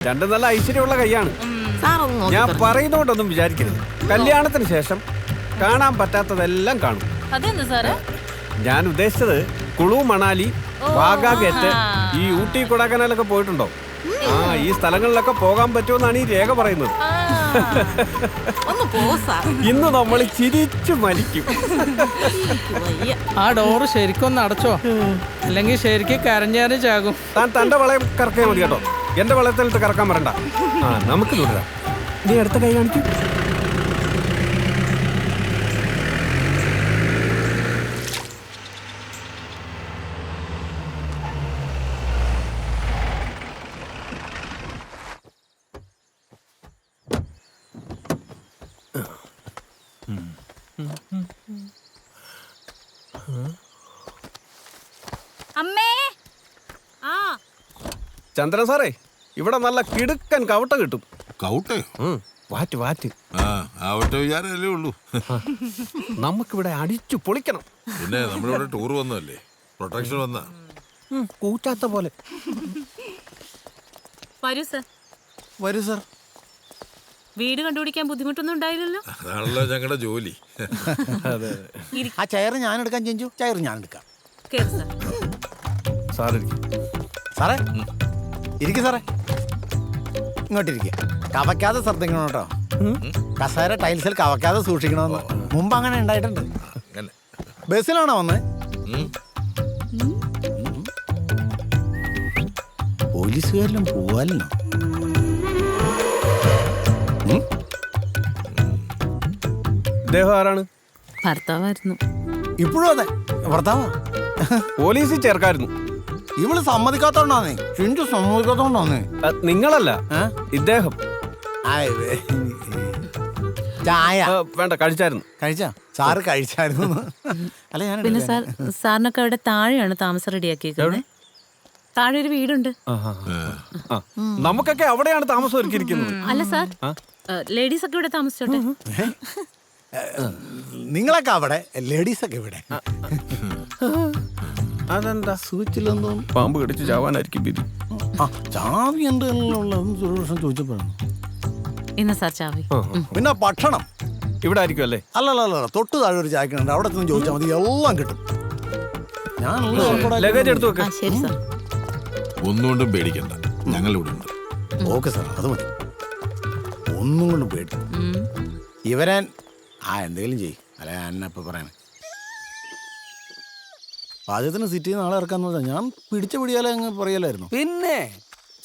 രണ്ടും നല്ല ഐശ്വര്യമുള്ള കൈയാണ്. ഞാൻ പറയുന്നോണ്ടൊന്നും വിചാരിക്കരുത്. കല്യാണത്തിന് ശേഷം കാണാൻ പറ്റാത്തതെല്ലാം കാണും. അതെന്താ സാറേ? ഞാൻ ഉദ്ദേശിച്ചത് കുളു, മണാലി, വാഗാ ഗേറ്റ്, ഈ ഊട്ടി, കൊടൈക്കനാലൊക്കെ പോയിട്ടുണ്ടോ? ഈ സ്ഥലങ്ങളിലൊക്കെ പോകാൻ പറ്റുമെന്നാണ് ഈ രേഖ പറയുന്നത്. ഇന്ന് നമ്മൾ ചിരിച്ചു മരിക്കും. ആ ഡോറ് ശരിക്കൊന്ന് അടച്ചോ, അല്ലെങ്കിൽ ശരിക്കും കരഞ്ഞാലും ചാകും. താൻ തന്റെ വളയം കറക്കാൻ മതി കേട്ടോ, എന്റെ വളയത്തിലിട്ട് കറക്കാൻ വരണ്ട. നമുക്ക് തുടരാം. നീ അടുത്ത കൈ കാണിക്കും. ചന്ദ്രൻ സാറേ, ഇവിടെ നല്ല കിടുക്കൻ കവട്ട കിട്ടും. വാറ്റ് വാറ്റ് വിചാരല്ലേ ഉള്ളൂ. നമുക്കിവിടെ അടിച്ചു പൊളിക്കണം. പിന്നെ നമ്മളിവിടെ ടൂർ വന്നല്ലേ, പ്രൊട്ടക്ഷൻ വന്ന കൂറ്റാത്ത പോലെ. വരൂ സർ. വീട് കണ്ടുപിടിക്കാൻ ബുദ്ധിമുട്ടൊന്നും ഉണ്ടായില്ലല്ലോ. അതാണല്ലോ ഞങ്ങളുടെ ജോലി. ആ ചെയർ ഞാൻ എടുക്കാൻ ചെഞ്ചു, ചെയർ ഞാൻ എടുക്കാം. സാറേ ഇരിക്കും സാറേ, ഇങ്ങോട്ടിരിക്കുക. കവയ്ക്കാതെ ശ്രദ്ധിക്കണം കേട്ടോ. കസേര ടൈൽസിൽ കവയ്ക്കാതെ സൂക്ഷിക്കണമെന്ന് മുമ്പ് അങ്ങനെ ഉണ്ടായിട്ടുണ്ട്. ബസ്സിലാണോ വന്ന്? പോലീസുകാരിലും പോവാലോ. ഇദ്ദേഹം ആരാണ്? ഭർത്താവായിരുന്നു. ഇപ്പോഴും അതെ, ഭർത്താവാ. പോലീസിൽ ചേർക്കായിരുന്നു. ഇവള് സമ്മതിക്കാത്തോണ്ടാന്നേ, ചിഞ്ചു സമ്മതിക്കാത്തോണ്ടാന്നേ. നിങ്ങളല്ല, ഇദ്ദേഹം. ചായ വേണ്ട, കഴിച്ചായിരുന്നു. കഴിച്ചാ? സാറ് കഴിച്ചായിരുന്നു? അല്ല ഞാൻ പിന്നെ സാറിനൊക്കെ അവിടെ താഴെയാണ് താമസം റെഡിയാക്കിയിരിക്കുന്നത്. താഴെ ഒരു വീടുണ്ട്. നമുക്കൊക്കെ അവിടെയാണ് താമസം ഒരുക്കിയിരിക്കുന്നത്. അല്ല സാർ, ലേഡീസ് ഒക്കെ ഇവിടെ താമസിച്ചോട്ടെ. നിങ്ങളൊക്കെ അവിടെ, ലേഡീസ് ഒക്കെ ഇവിടെ. അതെന്താ? സൂച്ചിലൊന്നും പാമ്പ് കടിച്ച് ചാവാനായിരിക്കും വിധി. ചാവി എന്തെങ്കിലും ചോദിച്ചപ്പോഴാണ്. ഇന്ന് സാർ ചാവി. പിന്നെ ഭക്ഷണം ഇവിടെ ആയിരിക്കും അല്ലേ? അല്ലല്ല, തൊട്ട് താഴെ ഒരു ചായക്കുണ്ട്, അവിടെ നിന്ന് ചോദിച്ചാൽ മതി, എല്ലാം കിട്ടും. ഞാൻ ലഗേജ് എടുത്തു വെക്ക. ശരി സാർ. ഒന്നുകൊണ്ടും പേടിക്കണ്ട, ഞങ്ങൾ ഇവിടെ ഉണ്ട്. ഓക്കെ സാർ, അത് മതി. ഒന്നും കൊണ്ടും പേടി. ഇവരാൻ എന്തെങ്കിലും ചെയ്യും, അല്ലെ എന്നപ്പോ പറയണേ. പാചകത്തിന് സിറ്റി നാളെ ഇറക്കാന്നതാ. ഞാൻ പിടിച്ച പിടിയാലേ അങ്ങ് പറയലായിരുന്നു. പിന്നെ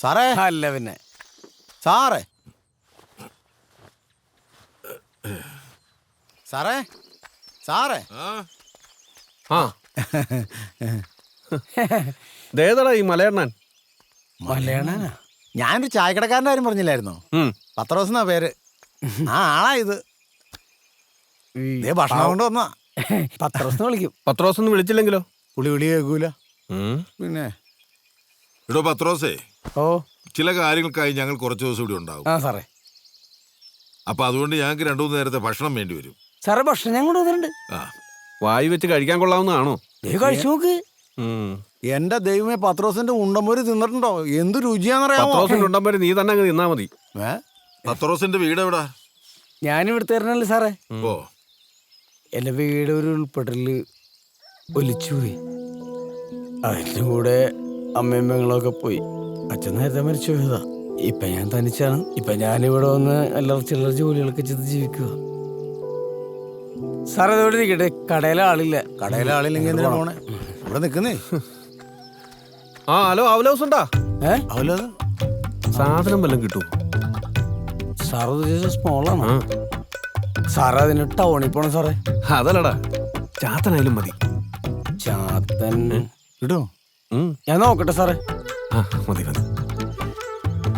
സാറേ, അല്ല പിന്നെ സാറേ, സാറേ സാറേ ദേതടാ ഈ മലയണ്ണൻ? മലയാളാനാ? ഞാനൊരു ചായക്കടക്കാരൻ്റെ കാര്യം പറഞ്ഞില്ലായിരുന്നോ? പത്രോസ് എന്നാ പേര്. ആളാ ഇത്. ഭക്ഷണം കൊണ്ട് വന്നാ. പത്രോസ് വിളിക്കും. പത്രോസ് എന്ന് വിളിച്ചില്ലെങ്കിലോ? വിളി കേൾക്കൂല. പിന്നെ ഇവിടെ പത്രോസേ, ചില കാര്യങ്ങൾക്കായി ഞങ്ങൾ കുറച്ച് ദിവസം ഇവിടെ ഉണ്ടാവും. സാറേ, അപ്പൊ അതുകൊണ്ട് ഞങ്ങൾക്ക് 2-3 നേരത്തെ ഭക്ഷണം വേണ്ടി വരും. സാറേ, ഭക്ഷണം ഞാൻ കൊണ്ടുവന്നിട്ടുണ്ട്. വായി വെച്ച് കഴിക്കാൻ കൊള്ളാവുന്നതാണോ? കഴിച്ചു നോക്ക്. എന്റെ ദൈവമേ, പത്രോസിന്റെ ഉണ്ടമ്പൊരി തിന്നിട്ടുണ്ടോ? എന്ത് രുചിയാന്നറിയാമോ? പത്രോസിന്റെ ഉണ്ടമ്പൊരി നീ തന്നെ അങ്ങ് തിന്നാ മതി. പത്രോസിന്റെ വീട് എവിടാ? ഞാനിവിടെ തരണല്ലേ സാറേ. ഓ, എന്റെ വീട് ഒരു ഉൾപ്പെടല് ഒലിച്ചുപോയി. അതിന്റെ കൂടെ അമ്മയും പെങ്ങളൊക്കെ പോയി. അച്ഛൻ നേരത്തെ മരിച്ചു പോയതാ. ഇപ്പൊ ഞാൻ തനിച്ചാണ്. ഇപ്പൊ ഞാനിവിടെ വന്ന് ചില്ലറ ജോലികളൊക്കെ ചെയ്ത് ജീവിക്കുക. സാറേ, അതോടെ ഇരിക്കട്ടെ, കടയിലെ ആളില്ല. കടയിലെ ആളില്ലെങ്കിൽ എന്തിനാ പോണേ? ഇവിടെ നിക്കുന്നേ. ഹലോ, അവലോസ് ഉണ്ടാ? അവലോസ് സാധനം വല്ലതും കിട്ടുമോ? സാറ് സ്മോളാണ് സാറേ. അതിന് ടൗണിൽ പോണം സാറേ. അതല്ലടാ, ചാത്തനായാലും മതി. ചാത്തൻ കിട്ടോ? ഞാൻ നോക്കട്ടെ സാറേ. മതി മതി.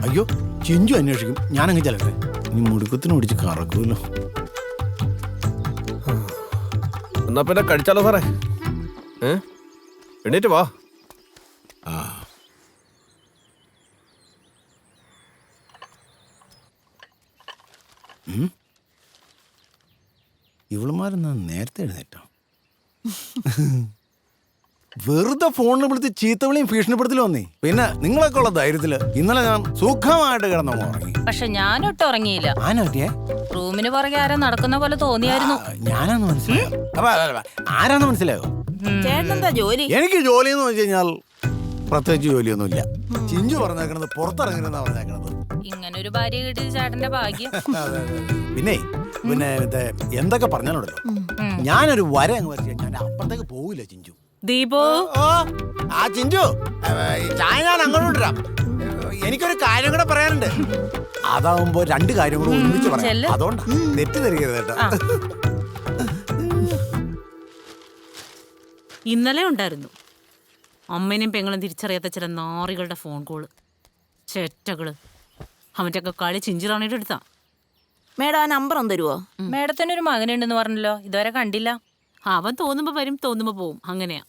അയ്യോ, ചിഞ്ചു അന്വേഷിക്കും, ഞാനങ്ങ് ചെല്ലട്ടെ. ഇനി മുടുക്കത്തിന് പിടിച്ച് കറക്കൂല്ലോ. എന്നാ പിന്നെ കഴിച്ചാലോ സാറേ? എണീറ്റ് വാ. ഇവളുമാരെന്നാ നേരത്തെ എഴുന്നേറ്റോ? വെറുതെ ഫോണിൽ വിളിച്ച് ചീത്തവിളിയും ഭീഷണിപ്പെടുത്തലും വന്നേ. പിന്നെ നിങ്ങളൊക്കെ ഉള്ള ധൈര്യത്തില് ഇന്നലെ ഞാൻ സുഖമായിട്ട് കിടന്നു ഉറങ്ങി. പക്ഷെ ഞാനൊട്ടും ഉറങ്ങിയില്ല. ആനോറ്റിയേ റൂമിന് പുറകെ ആരോ നടക്കുന്ന പോലെ തോന്നിയായിരുന്നു. ഞാനാന്ന് മനസ്സിലായോ? ആരാന്ന് മനസ്സിലായോ? ചേട്ടനെന്താ ജോലി? എനിക്ക് ജോലി എന്ന് വെച്ച് കഴിഞ്ഞാൽ പ്രത്യേകിച്ച് ജോലിയൊന്നുമില്ല. ചിഞ്ചു പറഞ്ഞേക്കണത് പുറത്തിറങ്ങരുന്നാ പറഞ്ഞേക്കണത്. ഇങ്ങനൊരു ഭാര്യ കിട്ടിയത് ചേട്ടന്റെ ഭാഗ്യം. പിന്നെ മറ്റേ എന്തൊക്കെ പറഞ്ഞാലുണ്ടല്ലോ, ഞാനൊരു വര അങ്ങ് വരച്ച് ഞാൻ അപ്പുറത്തേക്ക് പോവില്ല ചിഞ്ചു. ദീപു, ആ ചിഞ്ചു, ചായ ഞാൻ അങ്ങോട്ട് ഇടാം. എനിക്കൊരു കാര്യം കൂടെ പറയാനുണ്ട്. അതാവുമ്പോ രണ്ട് കാര്യം കൂടെ ഒരുമിച്ച് പറയാം. അതുകൊണ്ടാ തെറ്റിദ്ധരിക്കരുത് കേട്ടോ. ഇന്നലെ ഉണ്ടായിരുന്നു അമ്മേനെയും പെങ്ങളും തിരിച്ചറിയാത്ത ചില നാറികളുടെ ഫോൺ കോള്. ചേറ്റകള്. അവൻ്റെ ഒക്കെ കളി ചിഞ്ചിറാണിയുടെ അടുത്താ. മേഡം ആ നമ്പർ ഒന്ന് തരുവോ? മേഡത്തിനൊരു മകനുണ്ടെന്ന് പറഞ്ഞല്ലോ, ഇതുവരെ കണ്ടില്ല. അവൻ തോന്നുമ്പോ വരും, തോന്നുമ്പോ പോവും, അങ്ങനെയാ.